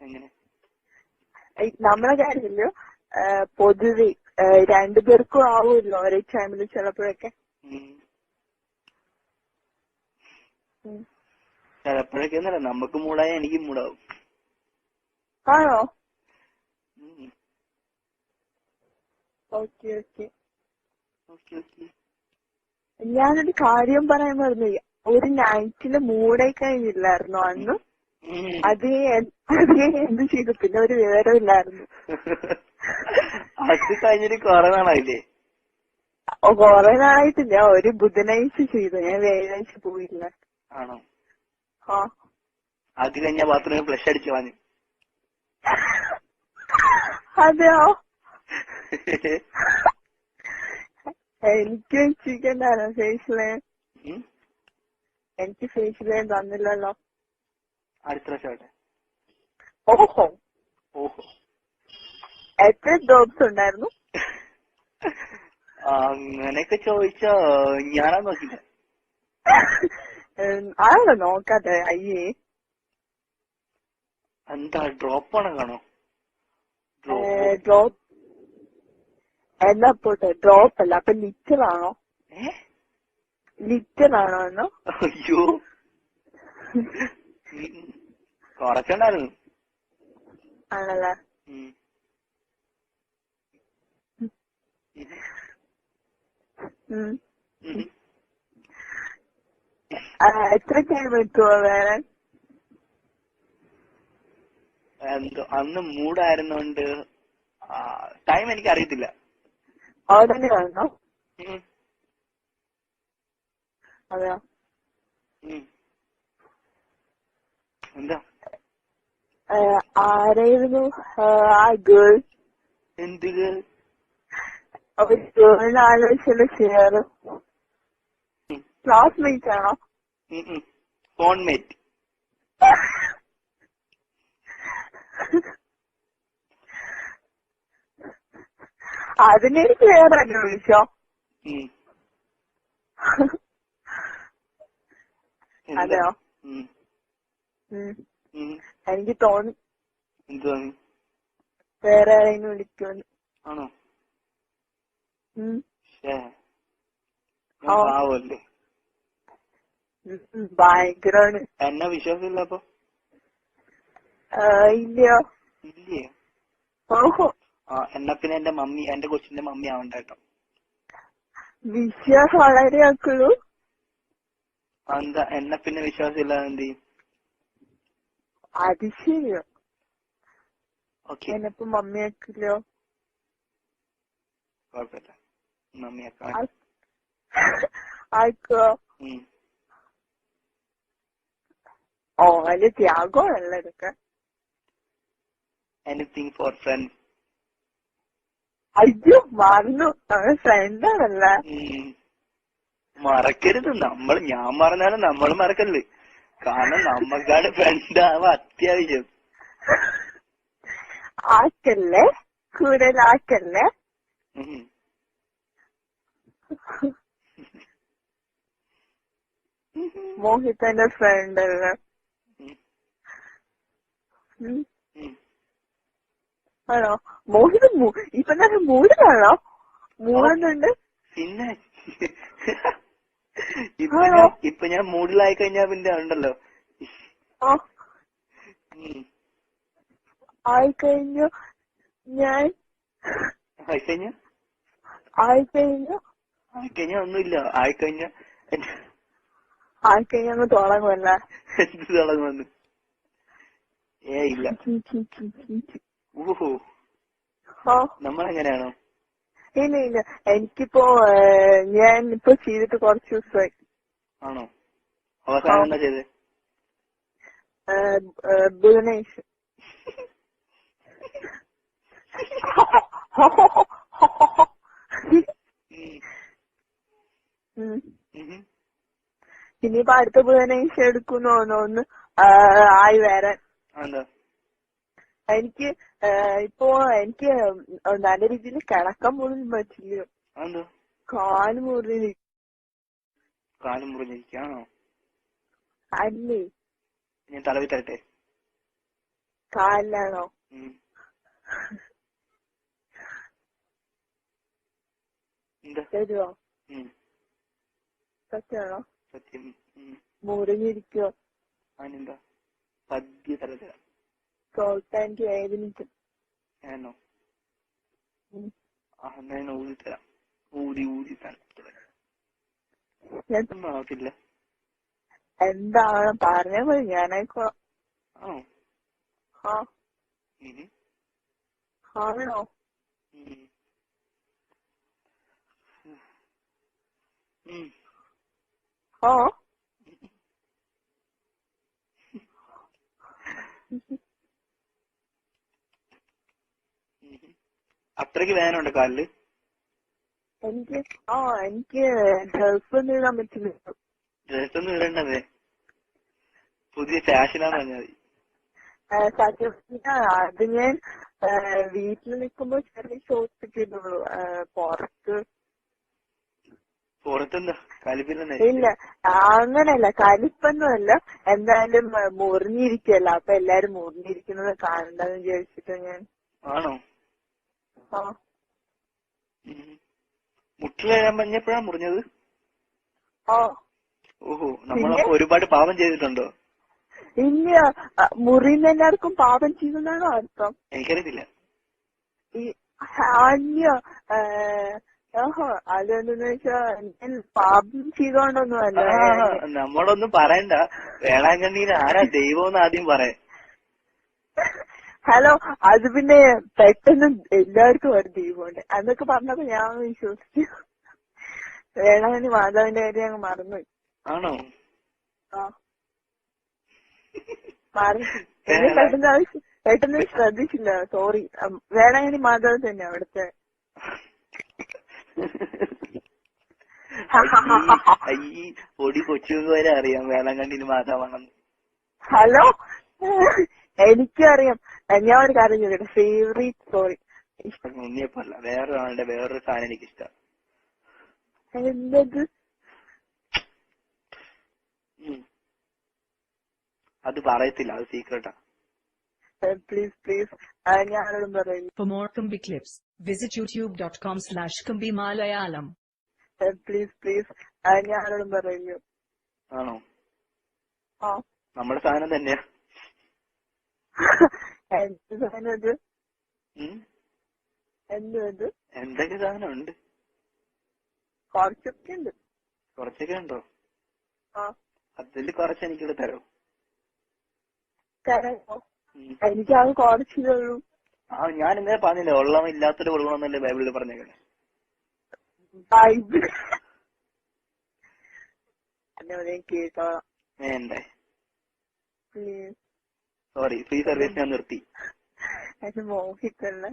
എങ്ങനെ? നമ്മളെ കാര്യമില്ലോ പൊതുവെ രണ്ടുപേർക്കും ആവുമല്ലോ ഒരേ ടൈമില് ചിലപ്പോഴൊക്കെ. ചിലപ്പോഴൊക്കെ നമുക്ക് മൂടായ എനിക്ക് മൂടാവും. ആണോ? Okay okay. ഞാനൊരു കാര്യം പറയാൻ പറഞ്ഞു. ഒരു നൈറ്റില് മൂടേ കഴിഞ്ഞില്ലായിരുന്നു അന്ന്. അത് എന്ത് ചെയ്തു, പിന്നെ ഒരു വിവരമില്ലായിരുന്നു. അത് കഴിഞ്ഞിട്ട് കൊറേ നാളായില്ലേ? കൊറേ നാളായിട്ടില്ല, ഒരു ബുധനാഴ്ച ചെയ്തു. ഞാൻ വ്യാഴാഴ്ച പോയില്ല. ആണോ? ആ. അത് കഴിഞ്ഞ ബാത്റൂമിൽ ഫ്ലഷ് അടിച്ചു കളഞ്ഞു. അതെയോ? എനിക്ക് വെച്ചിട്ടുണ്ടായിരുന്നു ഫേഷ്യല്. എനിക്ക് ഫേഷ്യല് തന്നില്ലല്ലോ. അടുത്ത പ്രാവശ്യം. ഓഹോ ഓഹോ. എത്ര ഡ്രോപ്സ് ഉണ്ടായിരുന്നു? അങ്ങനെയൊക്കെ ചോദിച്ചോ, ഞാനാ നോക്കില്ല. ആണോ നോക്കാതെ? അയ്യേ. എന്താ ഡ്രോപ്പ് ആണോ കാണോ? ഡ്രോപ്പ് എന്നാ പോട്ടെ, ഡ്രോപ്പ് അല്ല. അപ്പൊ ലിറ്റർ ആണോ? ലിറ്റർ ആണോ എന്നോ? അയ്യോ, കൊറച്ചുണ്ടായിരുന്നു. ആണല്ലേ? എത്ര ടൈം എത്തുവോ വരാൻ? എന്തോ അന്ന് മൂടായിരുന്നോണ്ട് ടൈം എനിക്ക് അറിയത്തില്ല. ഉടനെ വന്നോ? അതെയോ? എന്താ? ആരായിരുന്നു ആ ഗേൾ? എന്ത് ഗേൾ? ഒരു ഗേളിനെ ആലോചിച്ചല്ലോ ഷെയർ. ക്ലാസ്മേറ്റ് ആണോ? ഫോൺമേറ്റ്. അതിനെനിക്ക് വേറെ തന്നെ വിളിച്ചോ? അതെയോ? എനിക്ക് തോന്നി വേറെ ആരെങ്കിലും വിളിക്കുമെന്ന്. ആണോ? പാവല്ലേ? ഭയങ്കരാണ്. എന്നെ വിശ്വാസമില്ല അപ്പൊ? ഇല്ലയോ? ഇല്ലേ? ഓഹോ. എന്നാ പിന്നെ എന്റെ കൊച്ചിന്റെ മമ്മി ആവണ്ട കേട്ടോ. വിശ്വാസം വളരെ ആക്കുള്ളൂ. എന്താ എന്നെ പിന്നെ വിശ്വാസമില്ലാതെ എന്ത് ചെയ്യും? അത് ശരിയോ? എന്നെപ്പോ മമ്മി ആക്കില്ലോ? കുഴപ്പമില്ല, മമ്മി ആക്കോ? ഓ, വലിയ ത്യാഗമല്ല ഇതൊക്കെ. Anything four friends. അയ്യോ, മറന്നു. ഫ്രണ്ടാണല്ലേ? മറക്കരുത്. ഞാൻ പറഞ്ഞാലും നമ്മൾ മറക്കല്ലേ, കാരണം നമ്മക്കാണ് ഫ്രണ്ട് ആവാ അത്യാവശ്യം. ആക്കല്ലേ, കൂടുതലാക്കല്ലേ. മോഹിതന്റെ ഫ്രണ്ട് അല്ലേ? ആണോ? മോഹിത് ഇപ്പൊ തന്നെ മൂടിലാണോ? മൂടുന്നുണ്ട്. പിന്നെ ഇപ്പൊ ഞാൻ മൂഡിലായി കഴിഞ്ഞാ പിന്നെ ഉണ്ടല്ലോ. ആയിക്കഴിഞ്ഞു. ഞാൻ ആയിക്കഴിഞ്ഞ ഒന്നുമില്ല. ആയിക്കഴിഞ്ഞ അങ്ങ് തുടങ്ങുമല്ലേ? എന്ത് തുടങ്ങുമെന്ന്? ഇല്ല. ഓഹോ, നമ്മളെങ്ങനെയാണോ? ഇല്ല ഇല്ല, എനിക്കിപ്പോ ഞാൻ ഇപ്പൊ ചെയ്തിട്ട് കുറച്ച് ദിവസമായി. ആണോ? അവസാനം എന്താ ചെയ്തേ? ബുധനാഴ്ച. ഇനിയിപ്പോ അടുത്ത ബുധനാഴ്ച എടുക്കുന്നു തോന്നുന്നു ആയി വരാൻ. എനിക്ക് എനിക്ക് നല്ല രീതിയിൽ കിടക്കാൻ പോലും പറ്റില്ല. കാല് മുറിഞ്ഞിരിക്കാണോ? അല്ലേ, ഞാൻ തലവി തരട്ടെ? കാലിലാണോ? എന്താ തരുവോ? സത്യമാണോ? സത്യം. മുറിഞ്ഞിരിക്കോ? അതിനെന്താ പദ്യ തരത്തില സോൾട്ടാൻക്ക് വേദനിക്കും. ഞാനോ എന്നാ ഊതി തരാം. ഊതി തന്നെ ആവത്തില്ല. എന്താണ് പറഞ്ഞാ മതി, ഞാനായിക്കോളാം. ആണോ? ആണോ? ഓ അത്രയ്ക്ക് വേദനയുണ്ട് കാലില്? എനിക്ക് ഡ്രസ്സൊന്നും ഇടാൻ പറ്റില്ല. ഡ്രസ്സൊന്നും ഇടണ്ടേ, പുതിയ ഫാഷനാന്ന് പറഞ്ഞാൽ മതി. സത്യം അത് ഞാൻ വീട്ടിൽ നിൽക്കുമ്പോ ചെറിയ ഷോർട്സ് ഒക്കെ ഇടുള്ളൂ. പുറത്തെന്താ കലിപ്പില്ല? ഇല്ല, അങ്ങനെയല്ല, കലിപ്പൊന്നുമല്ല. എന്തായാലും മുറിഞ്ഞിരിക്കല്ല, അപ്പൊ എല്ലാരും മുറിഞ്ഞിരിക്കുന്നത് കാണണ്ടെന്ന് വിചാരിച്ചിട്ട് ഞാൻ. ആണോ? മുട്ടിൽ വരാൻ പറഞ്ഞപ്പോഴാ മുറിഞ്ഞത്? ഓഹോ, നമ്മളപ്പോ ഒരുപാട് പാപം ചെയ്തിട്ടുണ്ടോ? ഇല്ല, മുറിയുന്ന എല്ലാവർക്കും പാപം ചെയ്യുന്നതാണോ അർത്ഥം? എനിക്കറിയത്തില്ല. അതെന്തെന്ന് വെച്ചാ ഞാൻ പാപം ചെയ്തോണ്ടൊന്നും അല്ല. നമ്മളൊന്നും പറയണ്ട. വേളാങ്കണ്ണിയിൽ ആരാ ദൈവം ആദ്യം പറയാൻ. ഹലോ, അത് പിന്നെ പെട്ടെന്ന് എല്ലാവർക്കും ഒരു ദൈവമുണ്ട് അതൊക്കെ പറഞ്ഞപ്പോ ഞാൻ വിശ്വസിച്ചു. വേളാങ്കണ്ണി മാതാവിന്റെ കാര്യം അങ്ങ് മറന്നു. ആണോ? പെട്ടെന്ന് ശ്രദ്ധിച്ചില്ല, സോറി. വേളാങ്കണ്ണി മാതാവ് തന്നെ അവിടുത്തെ. പൊടി കൊച്ചുങ്ങൾക്ക് വരെ അറിയാം വേളാങ്കണ്ണിയിൽ മാതാവാണെന്ന്. ഹലോ, എനിക്കറിയാം. ഞാൻ ഒരു കാര്യം ചോദിക്കട്ടെ, ഫേവറേറ്റ് സോറി ഉണ്ണിയപ്പല്ല, വേറൊരാളുടെ വേറൊരു സാധനം എനിക്കിഷ്ടം. എന്തത്? അത് പറയത്തില്ല, അത് സീക്രട്ടാ. പ്ലീസ് ഞാനോടും പറയും. For more Kumbi clips, visit youtube.com/KumbiMalayalam. Please ഞാനോടും പറയൂ. ആണോ? നമ്മുടെ സാധനം തന്നെയാ. എന്ത് സാധനം അത്? എന്തൊക്കെ സാധനം ഉണ്ട്? കുറച്ചൊക്കെ ഉണ്ട്. കുറച്ചൊക്കെ ഉണ്ടോ? അതിൽ കുറച്ച് എനിക്കിവിടെ തരോ? തരാമോ? എനിക്കത് കുറച്ചിട്ടുള്ളൂ. ഞാൻ ഇന്നലെ പറഞ്ഞില്ലേ, ഉള്ളവൻ ഇല്ലാത്തൊരു കൊടുക്കണമെന്നല്ലേ ബൈബിളിൽ പറഞ്ഞേക്കണേ. ബൈബിൾ കേട്ടോളാം. വേണ്ടേ? പ്ലീസ്. സോറി, ഫ്രീ സർവീസ് ഞാൻ നിർത്തി. മോഹിക്കല്ല.